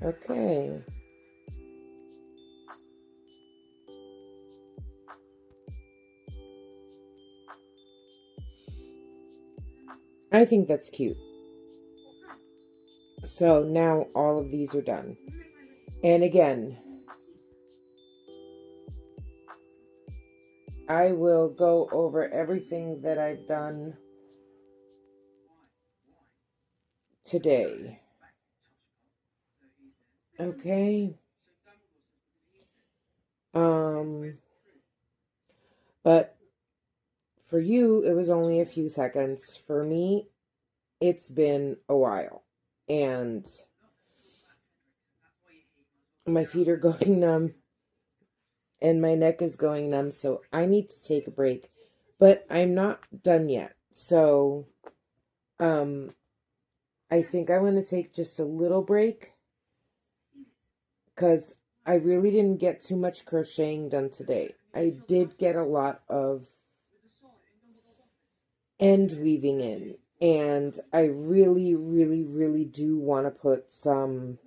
Speaker 1: Okay. I think that's cute. So now all of these are done. And again, I will go over everything that I've done today. Okay. But for you, it was only a few seconds. For me, it's been a while. And my feet are going numb. And my neck is going numb. So I need to take a break. But I'm not done yet. So, I think I want to take just a little break. Because I really didn't get too much crocheting done today. I did get a lot of end weaving in. And I really, really, really do want to put some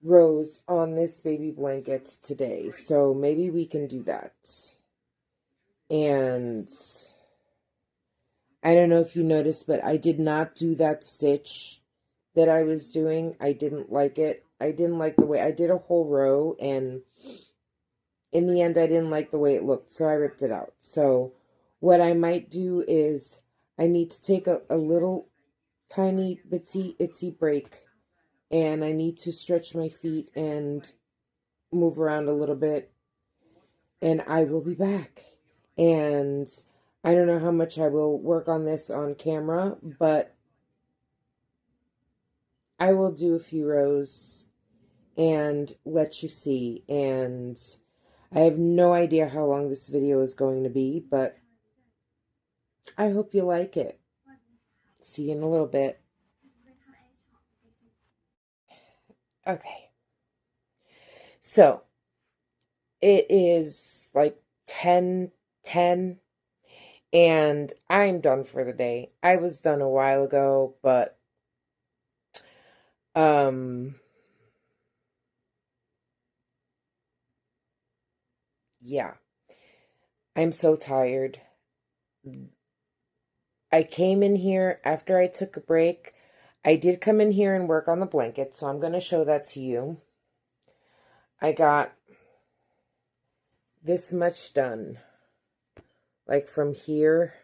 Speaker 1: rows on this baby blanket today. So maybe we can do that. And I don't know if you noticed, but I did not do that stitch that I was doing. I didn't like it. I didn't like the way I did a whole row, and in the end I didn't like the way it looked, so I ripped it out. So what I might do is I need to take a little tiny itsy break, and I need to stretch my feet and move around a little bit, and I will be back. And I don't know how much I will work on this on camera, but I will do a few rows and let you see. And I have no idea how long this video is going to be, but I hope you like it. See you in a little bit. Okay. So, it is like 10:10, and I'm done for the day. I was done a while ago, but yeah. I'm so tired. I came in here after I took a break. I did come in here and work on the blanket, so I'm going to show that to you. I got this much done. Like from here,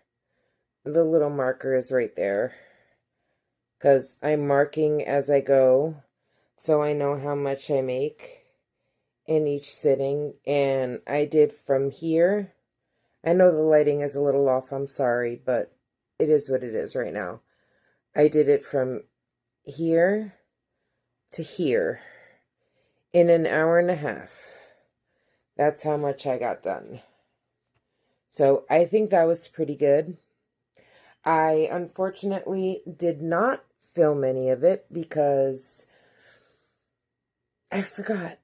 Speaker 1: the little marker is right there. Because I'm marking as I go, so I know how much I make in each sitting. And I did from here. I know the lighting is a little off, I'm sorry, but it is what it is right now. I did it from here to here in an hour and a half. That's how much I got done. So I think that was pretty good. I unfortunately did not film any of it because I forgot.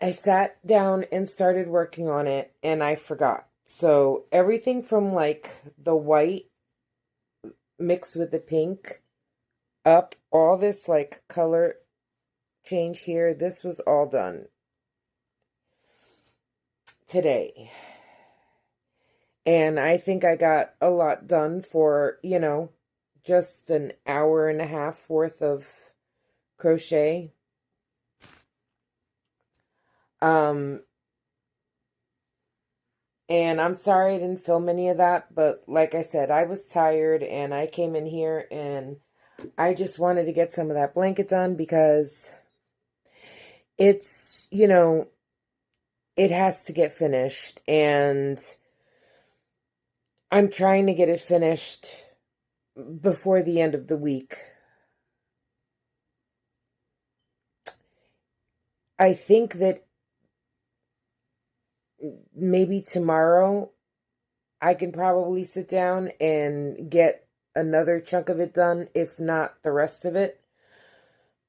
Speaker 1: I sat down and started working on it and I forgot. So everything from like the white mixed with the pink up, all this like color change here, this was all done today. And I think I got a lot done for, just an hour and a half worth of crochet. And I'm sorry I didn't film any of that, but like I said, I was tired and I came in here and I just wanted to get some of that blanket done because it's, it has to get finished, and I'm trying to get it finished before the end of the week. I think that maybe tomorrow I can probably sit down and get another chunk of it done, if not the rest of it.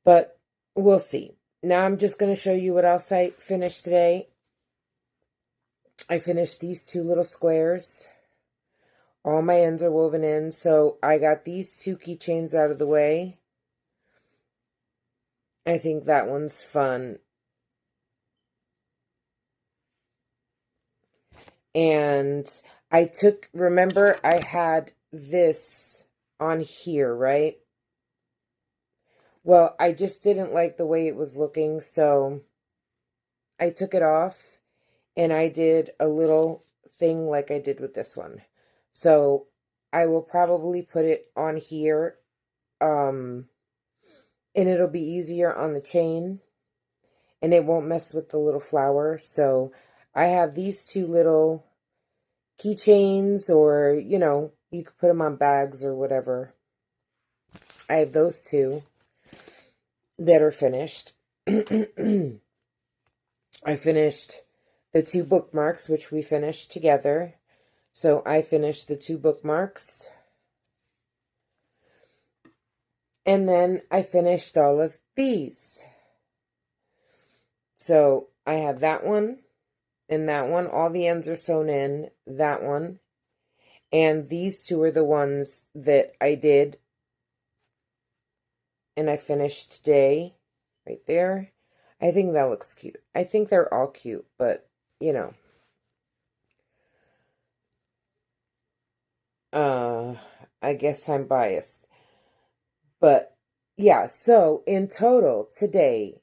Speaker 1: But we'll see. Now I'm just going to show you what else I finished today. I finished these two little squares. All my ends are woven in, so I got these two keychains out of the way. I think that one's fun. And remember I had this on here, right? Well, I just didn't like the way it was looking, so I took it off and I did a little thing like I did with this one. So I will probably put it on here, and it'll be easier on the chain, and it won't mess with the little flower. So I have these two little keychains, or, you could put them on bags or whatever. I have those two that are finished. I finished the two bookmarks, which we finished together. So I finished the two bookmarks. And then I finished all of these. So I have that one and that one. All the ends are sewn in. That one. And these two are the ones that I did and I finished today. Right there. I think that looks cute. I think they're all cute, but, I guess I'm biased. But, yeah, so in total, today,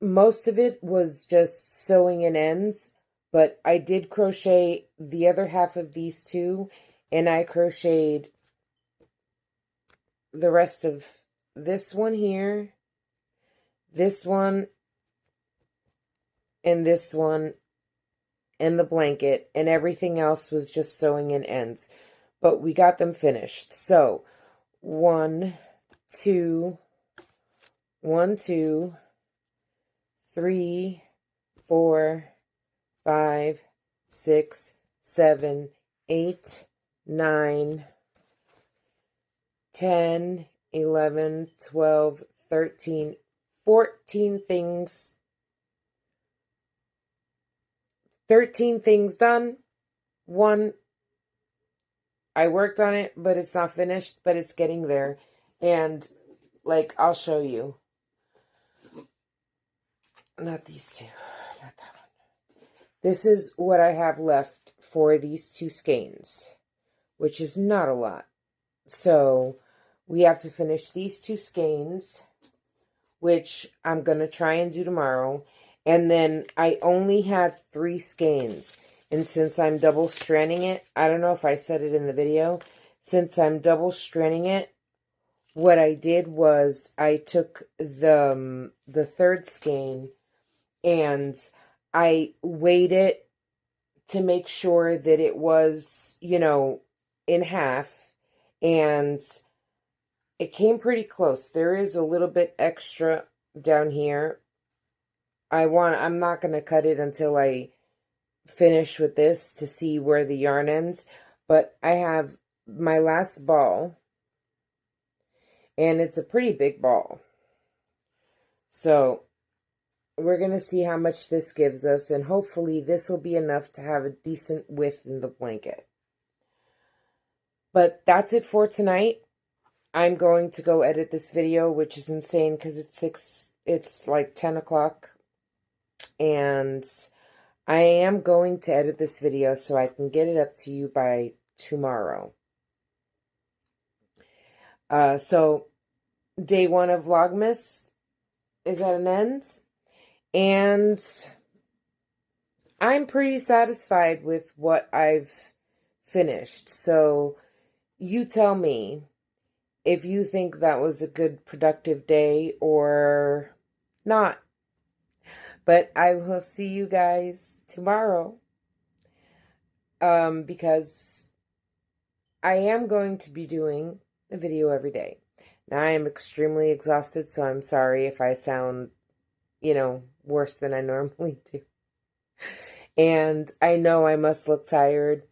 Speaker 1: most of it was just sewing in ends, but I did crochet the other half of these two, and I crocheted the rest of this one here, this one, and this one, and the blanket, and everything else was just sewing in ends. But we got them finished. So, 1, 2, 1, 2, 3, 4, 5, 6, 7, 8, 9, 10, 11, 12, 13, 14 things. 13 things done. 1, I worked on it, but it's not finished, but it's getting there. And, I'll show you. Not these two. Not that one. This is what I have left for these two skeins, which is not a lot. So, we have to finish these two skeins, which I'm going to try and do tomorrow. And then I only had 3 skeins. And since I'm double stranding it, I don't know if I said it in the video, since I'm double stranding it, what I did was I took the third skein and I weighed it to make sure that it was, in half, and it came pretty close. There is a little bit extra down here. I'm not going to cut it until I finish with this to see where the yarn ends. But I have my last ball, and it's a pretty big ball. So we're going to see how much this gives us, and hopefully this will be enough to have a decent width in the blanket. But that's it for tonight. I'm going to go edit this video, which is insane because it's like 10 o'clock. And I am going to edit this video so I can get it up to you by tomorrow. So day one of Vlogmas is at an end, and I'm pretty satisfied with what I've finished. So you tell me if you think that was a good productive day or not. But I will see you guys tomorrow, because I am going to be doing a video every day. Now I am extremely exhausted, so I'm sorry if I sound, worse than I normally do. And I know I must look tired.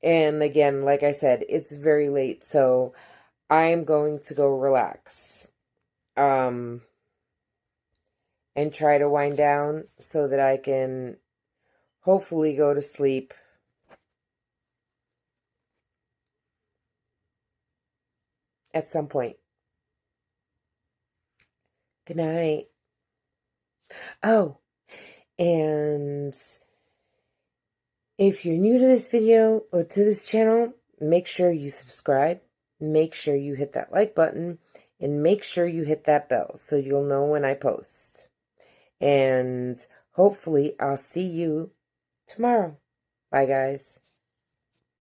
Speaker 1: And again, like I said, it's very late, so I'm going to go relax. And try to wind down so that I can hopefully go to sleep at some point. Good night. Oh, and if you're new to this video or to this channel, make sure you subscribe, make sure you hit that like button, and make sure you hit that bell so you'll know when I post. And hopefully I'll see you tomorrow. Bye, guys.